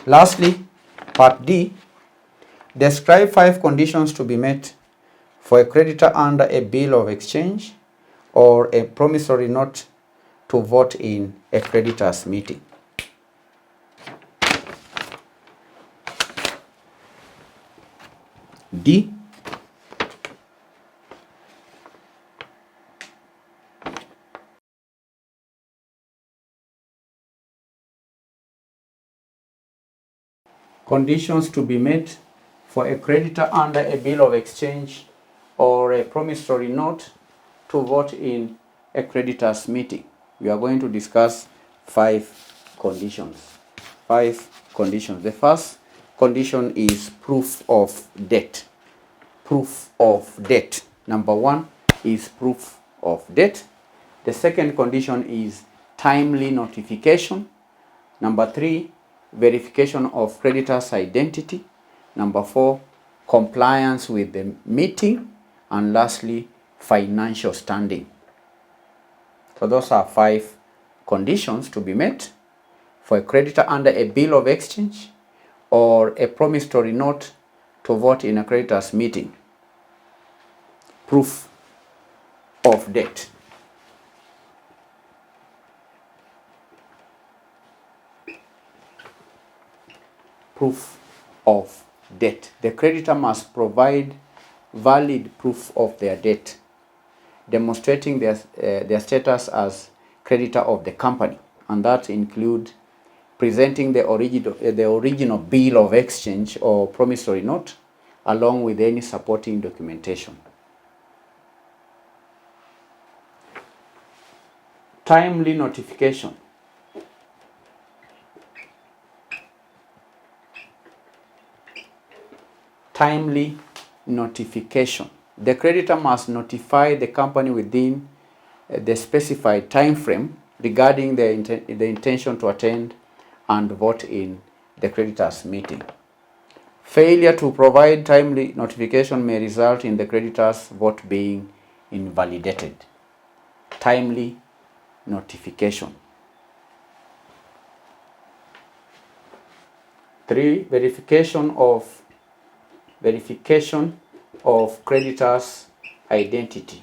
Lastly, Part D, describe 5 conditions to be met for a creditor under a bill of exchange or a promissory note to vote in a creditors meeting. D, conditions to be met for a creditor under a bill of exchange or a promissory note to vote in a creditors meeting. We are going to discuss 5 conditions. 5 conditions. The first condition is proof of debt. Proof of debt. Number 1 is proof of debt. The second condition is timely notification. Number 3, verification of creditor's identity. Number 4, compliance with the meeting. And lastly, financial standing. So those are 5 conditions to be met for a creditor under a bill of exchange or a promissory note to vote in a creditors meeting. Proof of debt. Proof of debt. The creditor must provide valid proof of their debt, demonstrating their status as creditor of the company, and that include presenting the original bill of exchange or promissory note along with any supporting documentation. Timely notification. Timely notification. The creditor must notify the company within the specified time frame regarding the intention to attend and vote in the creditors meeting. Failure to provide timely notification may result in the creditor's vote being invalidated. Timely notification. 3, verification of creditor's identity.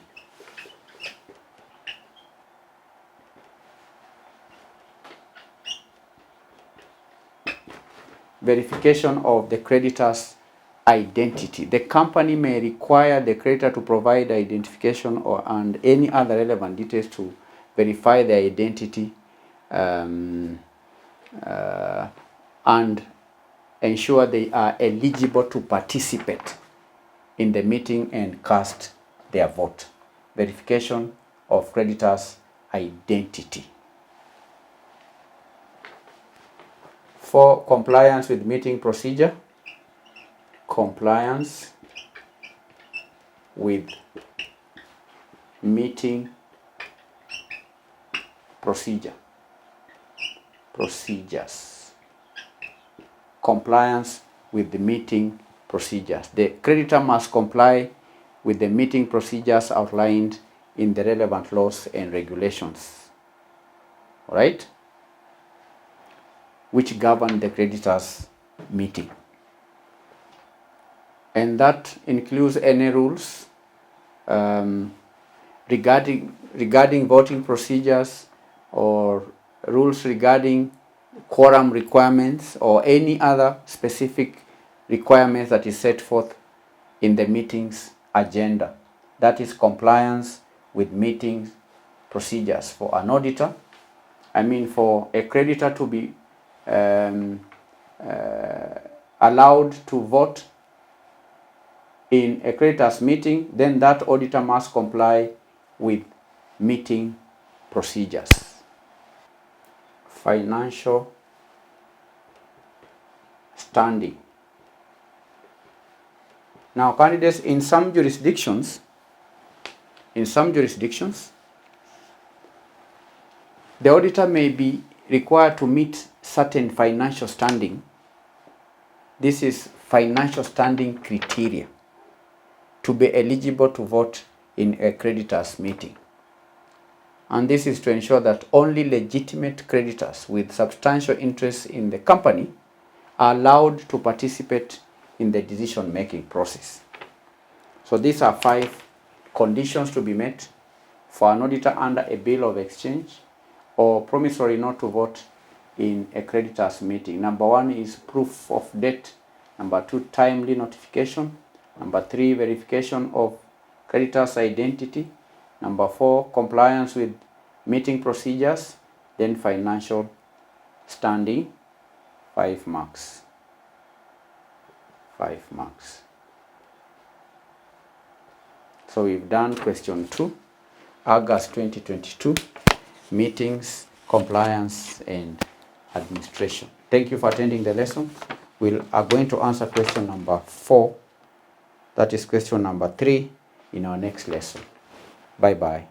Verification of the creditor's identity. The company may require the creditor to provide identification and any other relevant details to verify their identity and ensure they are eligible to participate in the meeting and cast their vote. Verification of creditor's identity. 4, compliance with meeting procedure. Compliance with meeting procedures. Compliance with the meeting procedures. The creditor must comply with the meeting procedures outlined in the relevant laws and regulations, all right, which govern the creditor's meeting. And that includes any rules regarding voting procedures or rules regarding quorum requirements or any other specific requirements that is set forth in the meeting's agenda. That is compliance with meeting procedures. For an auditor, for a creditor to be allowed to vote in a creditor's meeting, then that auditor must comply with meeting procedures. Financial standing. Now, candidates, in some jurisdictions, the auditor may be required to meet certain financial standing. This is financial standing criteria to be eligible to vote in a creditors meeting. And this is to ensure that only legitimate creditors with substantial interest in the company are allowed to participate in the decision-making process. So these are 5 conditions to be met for an auditor under a bill of exchange or promissory note to vote in a creditors meeting. Number 1 is proof of debt. Number 2, timely notification. Number 3, verification of creditor's identity. Number 4, compliance with meeting procedures. Then financial standing, 5 marks. 5 marks. So we've done question 2, August 2022, meetings, compliance, and administration. Thank you for attending the lesson. We are going to answer question number 4, that is question number 3, in our next lesson. Bye-bye.